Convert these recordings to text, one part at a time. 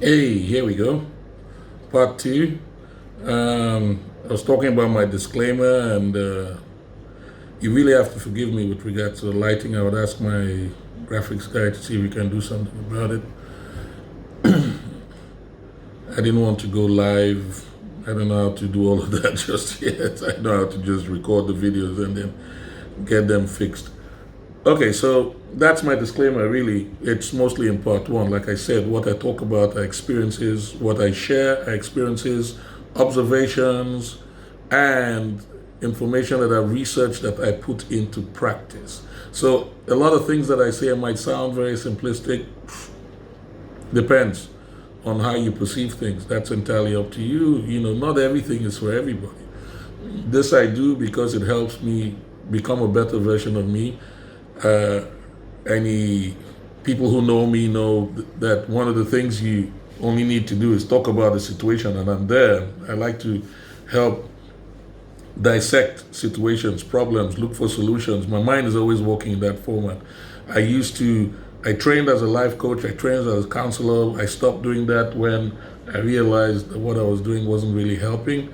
Hey, here we go. Part 2. I was talking about my disclaimer, and you really have to forgive me with regard to the lighting. I would ask my graphics guy to see if we can do something about it. I didn't want to go live. I don't know how to do all of that just yet. I know how to just record the videos and then get them fixed. Okay, so that's my disclaimer, really. It's mostly in part 1. Like I said, what I talk about are experiences, what I share are experiences, observations, and information that I've researched that I put into practice. So a lot of things that I say might sound very simplistic. Depends on how you perceive things. That's entirely up to you. Not everything is for everybody. This I do because it helps me become a better version of me. Any people who know me know that one of the things you only need to do is talk about the situation, and I'm there. I like to help dissect situations, problems, look for solutions. My mind is always working in that format. I trained as a life coach, I trained as a counselor. I stopped doing that when I realized that what I was doing wasn't really helping.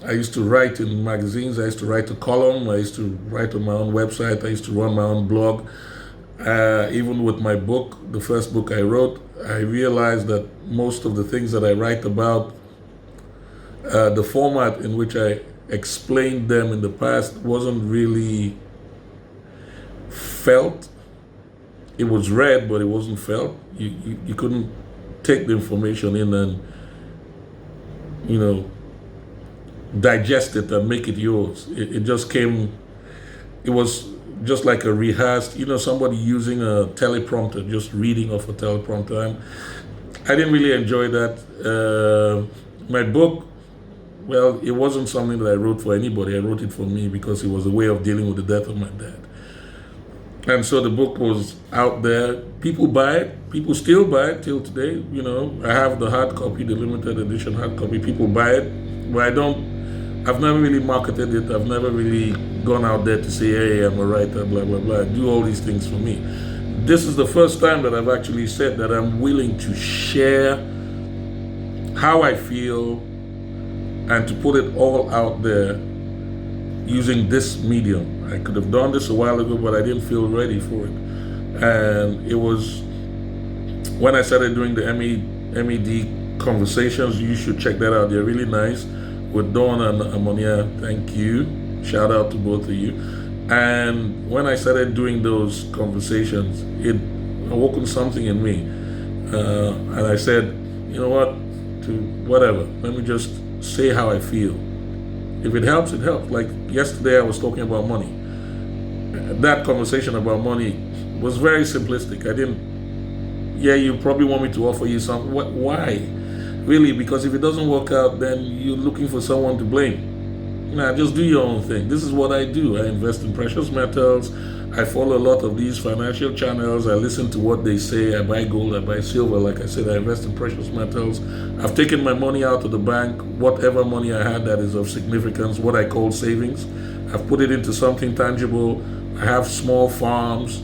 I used to write in magazines, I used to write a column, I used to write on my own website, I used to run my own blog. Even with my book, the first book I wrote, I realized that most of the things that I write about, the format in which I explained them in the past wasn't really felt. It was read, but it wasn't felt. You couldn't take the information in and, you know, digest it and make it yours. It just came, it was just like a rehearsed, somebody using a teleprompter, just reading off a teleprompter. And I didn't really enjoy that. My book, well, it wasn't something that I wrote for anybody. I wrote it for me because it was a way of dealing with the death of my dad. And so the book was out there. People buy it. People still buy it till today. I have the hard copy, the limited edition hard copy. People buy it, but I've never really marketed it. I've never really gone out there to say, hey, I'm a writer, blah, blah, blah. I do all these things for me. This is the first time that I've actually said that I'm willing to share how I feel and to put it all out there using this medium. I could have done this a while ago, but I didn't feel ready for it. And it was when I started doing the MED conversations. You should check that out. They're really nice. With Dawn and Ammonia, thank you. Shout out to both of you. And when I started doing those conversations, it awoken something in me. And I said, you know what? Whatever. Let me just say how I feel. If it helps, it helps. Like yesterday, I was talking about money. That conversation about money was very simplistic. Yeah, you probably want me to offer you something. Why? Really? Because if it doesn't work out, then you're looking for someone to blame. Just do your own thing. This is what I do. I invest in precious metals. I follow a lot of these financial channels. I listen to what they say. I buy gold, I buy silver. Like I said, I invest in precious metals. I've taken my money out of the bank, whatever money I had that is of significance, what I call savings. I've put it into something tangible. I have small farms.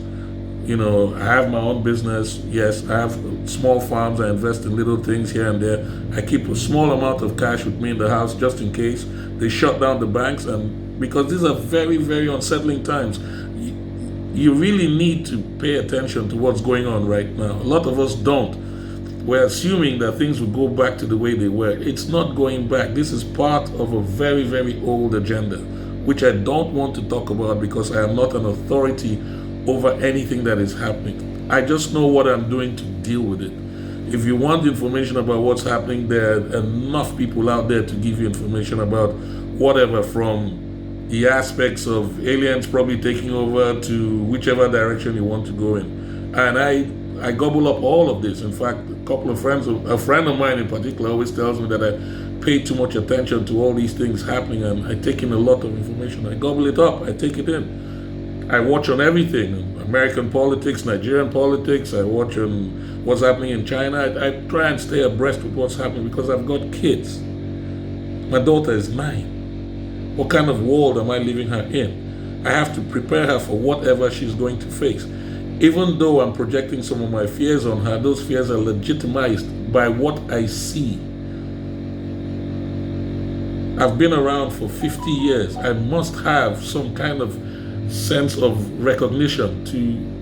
I have my own business. Yes, I have small farms. I invest in little things here and there. I keep a small amount of cash with me in the house just in case they shut down the banks. And because these are very, very unsettling times, you really need to pay attention to what's going on right now. A lot of us don't. We're assuming that things will go back to the way they were. It's not going back. This is part of a very, very old agenda, which I don't want to talk about because I am not an authority over anything that is happening. I just know what I'm doing to deal with it. If you want information about what's happening, there are enough people out there to give you information about whatever, from the aspects of aliens probably taking over to whichever direction you want to go in. And I gobble up all of this. In fact, a friend of mine in particular always tells me that I pay too much attention to all these things happening, and I take in a lot of information. I gobble it up, I take it in. I watch on everything, American politics, Nigerian politics. I watch on what's happening in China. I try and stay abreast with what's happening because I've got kids. My daughter is 9. What kind of world am I leaving her in? I have to prepare her for whatever she's going to face. Even though I'm projecting some of my fears on her, those fears are legitimized by what I see. I've been around for 50 years. I must have some kind of sense of recognition to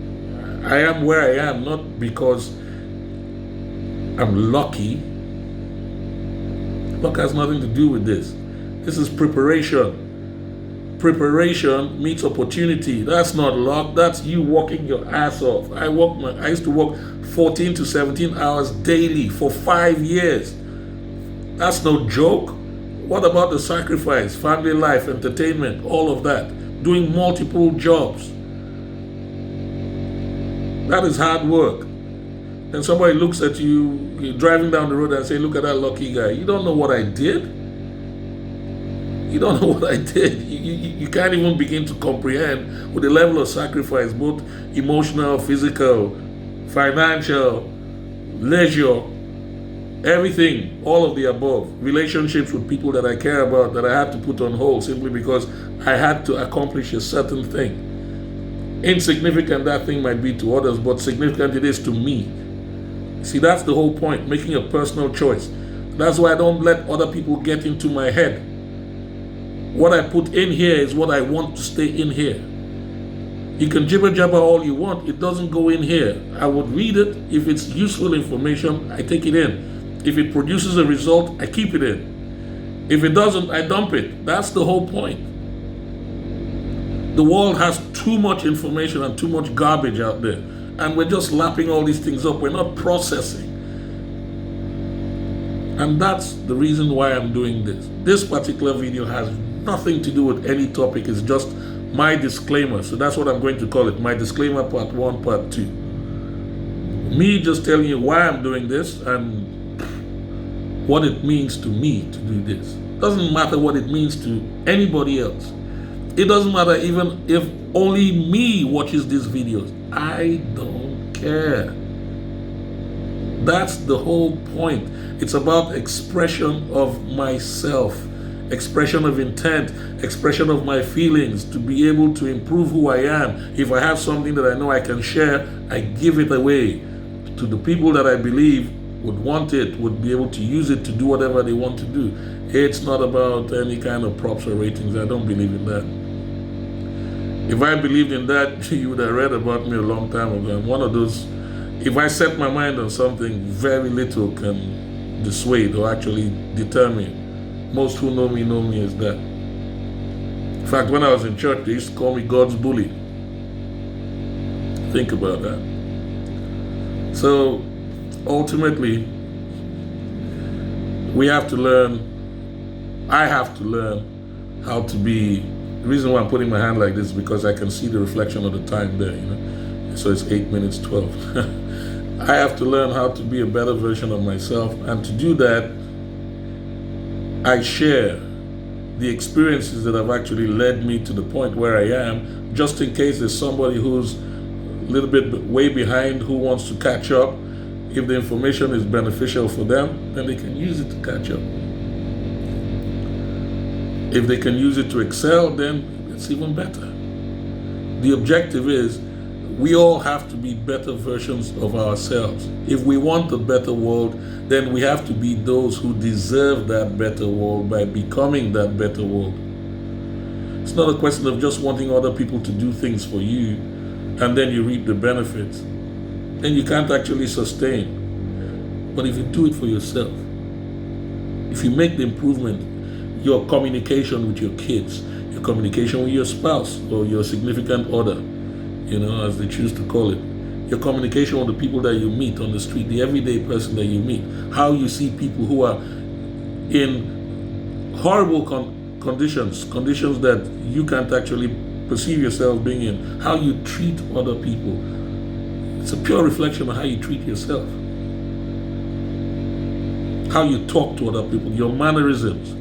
I am where I am, not because I'm lucky. Luck has nothing to do with this. This is preparation. Preparation meets opportunity. That's not luck. That's you working your ass off. I used to work 14 to 17 hours daily for 5 years. That's no joke. What about the sacrifice, family life, entertainment, all of that? Doing multiple jobs. That is hard work. Then somebody looks at you, you're driving down the road and say, look at that lucky guy. You don't know what I did. You don't know what I did. You can't even begin to comprehend with the level of sacrifice, both emotional, physical, financial, leisure, everything, all of the above. Relationships with people that I care about that I had to put on hold simply because I had to accomplish a certain thing. Insignificant that thing might be to others, but significant it is to me. See, that's the whole point, making a personal choice. That's why I don't let other people get into my head. What I put in here is what I want to stay in here. You can jibber jabber all you want, it doesn't go in here. I would read it. If it's useful information, I take it in. If it produces a result, I keep it in. If it doesn't, I dump it. That's the whole point. The world has too much information and too much garbage out there. And we're just lapping all these things up. We're not processing. And that's the reason why I'm doing this. This particular video has nothing to do with any topic. It's just my disclaimer. So that's what I'm going to call it. My disclaimer, part 1, part 2. Me just telling you why I'm doing this and what it means to me to do this. Doesn't matter what it means to anybody else. It doesn't matter even if only me watches these videos. I don't care. That's the whole point. It's about expression of myself, expression of intent, expression of my feelings, to be able to improve who I am. If I have something that I know I can share, I give it away to the people that I believe would want it, would be able to use it to do whatever they want to do. It's not about any kind of props or ratings. I don't believe in that. If I believed in that, you would have read about me a long time ago. I'm one of those, if I set my mind on something, very little can dissuade or actually deter me. Most who know me as that. In fact, when I was in church, they used to call me God's bully. Think about that. So, ultimately, we have to learn, I have to learn how to be, the reason why I'm putting my hand like this is because I can see the reflection of the time there, So it's 8 minutes 12. I have to learn how to be a better version of myself, and to do that, I share the experiences that have actually led me to the point where I am, just in case there's somebody who's a little bit way behind who wants to catch up. If the information is beneficial for them, then they can use it to catch up. If they can use it to excel, then it's even better. The objective is we all have to be better versions of ourselves. If we want a better world, then we have to be those who deserve that better world by becoming that better world. It's not a question of just wanting other people to do things for you and then you reap the benefits. Then you can't actually sustain. But if you do it for yourself, if you make the improvement, your communication with your kids, your communication with your spouse or your significant other, as they choose to call it, your communication with the people that you meet on the street, the everyday person that you meet, how you see people who are in horrible conditions that you can't actually perceive yourself being in, how you treat other people. It's a pure reflection of how you treat yourself. How you talk to other people, your mannerisms.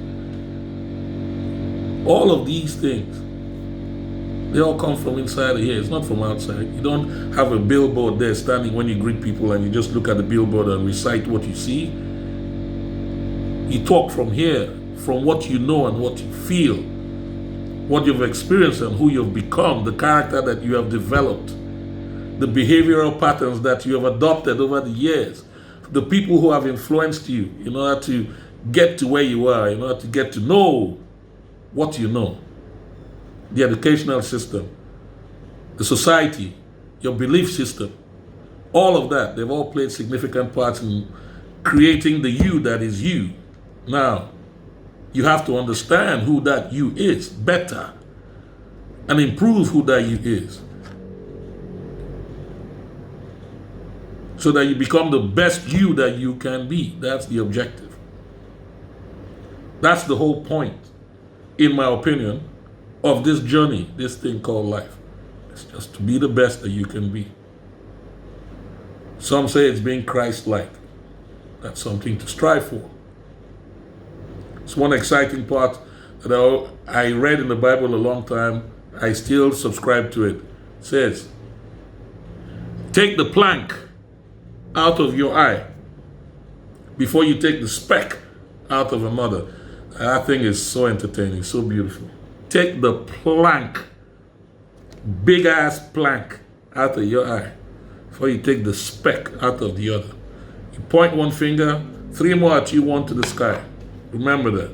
All of these things, they all come from inside of here. It's not from outside. You don't have a billboard there standing when you greet people and you just look at the billboard and recite what you see. You talk from here, from what you know and what you feel, what you've experienced and who you've become, the character that you have developed. the behavioral patterns that you have adopted over the years, the people who have influenced you in order to get to where you are, in order to get to know what you know, the educational system, the society, your belief system, all of that, they've all played significant parts in creating the you that is you. Now, you have to understand who that you is better and improve who that you is so that you become the best you that you can be. That's the objective. That's the whole point, in my opinion, of this journey, this thing called life. It's just to be the best that you can be. Some say it's being Christ-like. That's something to strive for. It's one exciting part that I read in the Bible a long time. I still subscribe to it. It says, take the plank out of your eye before you take the speck out of another. That thing is so entertaining, so beautiful. Take the plank, big ass plank, out of your eye before you take the speck out of the other. You point one finger, 3 more at you, 1 to the sky. Remember that.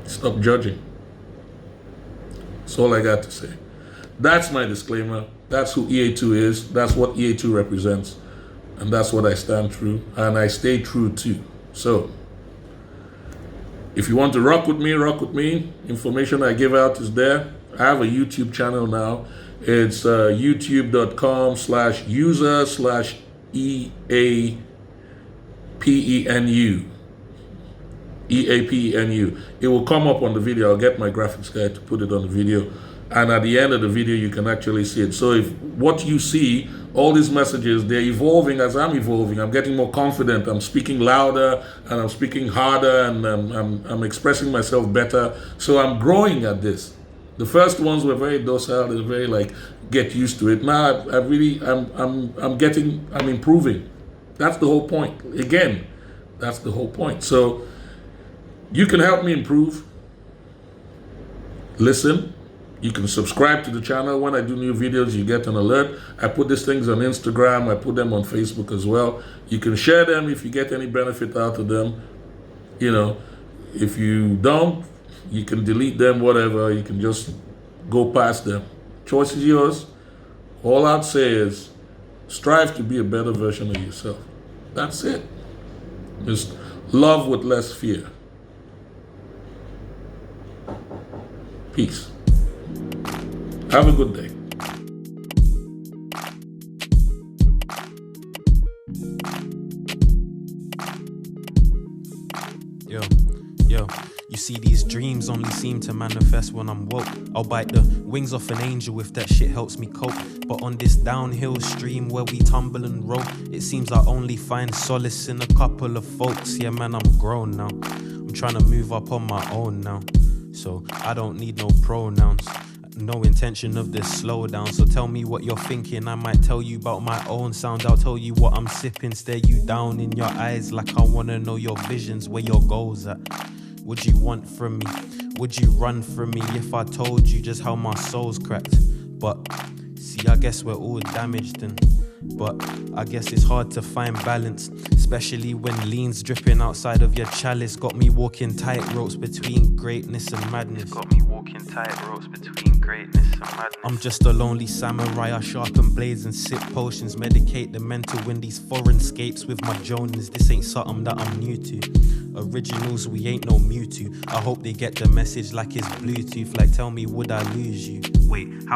Stop judging. That's all I got to say. That's my disclaimer. That's who EA2 is. That's what EA2 represents. And that's what I stand true. And I stay true too. So, if you want to rock with me, rock with me. Information I give out is there. I have a YouTube channel now. It's youtube.com/user/EAPENU. EAPENU. It will come up on the video. I'll get my graphics guy to put it on the video. And at the end of the video, you can actually see it. So if what you see, all these messages, they're evolving as I'm evolving. I'm getting more confident. I'm speaking louder and I'm speaking harder and I'm expressing myself better. So I'm growing at this. The first ones were very docile. They were very like, get used to it. Now I'm improving. That's the whole point. Again, that's the whole point. So you can help me improve. Listen. You can subscribe to the channel. When I do new videos, you get an alert. I put these things on Instagram. I put them on Facebook as well. You can share them if you get any benefit out of them. You know, if you don't, you can delete them, whatever. You can just go past them. Choice is yours. All I'd say is strive to be a better version of yourself. That's it. Just love with less fear. Peace. Have a good day. Yo, you see these dreams only seem to manifest when I'm woke. I'll bite the wings off an angel if that shit helps me cope. But on this downhill stream where we tumble and roll, it seems I only find solace in a couple of folks. Yeah man, I'm grown now. I'm trying to move up on my own now. So I don't need no pronouns. No intention of this slowdown. So tell me what you're thinking. I might tell you about my own sound. I'll tell you what I'm sipping. Stare you down in your eyes like I wanna know your visions, where your goals at. Would you want from me? Would you run from me if I told you just how my soul's cracked? But see, I guess we're all damaged but I guess it's hard to find balance, especially when lean's dripping outside of your chalice. Got me walking tight ropes between greatness and madness. I'm just a lonely samurai. I sharpen blades and sip potions, medicate the mental in these foreign scapes with my Jonas. This ain't something that I'm new to. Originals, we ain't no Mewtwo. I hope they get the message like it's Bluetooth. Like, tell me, would I lose you? Wait, how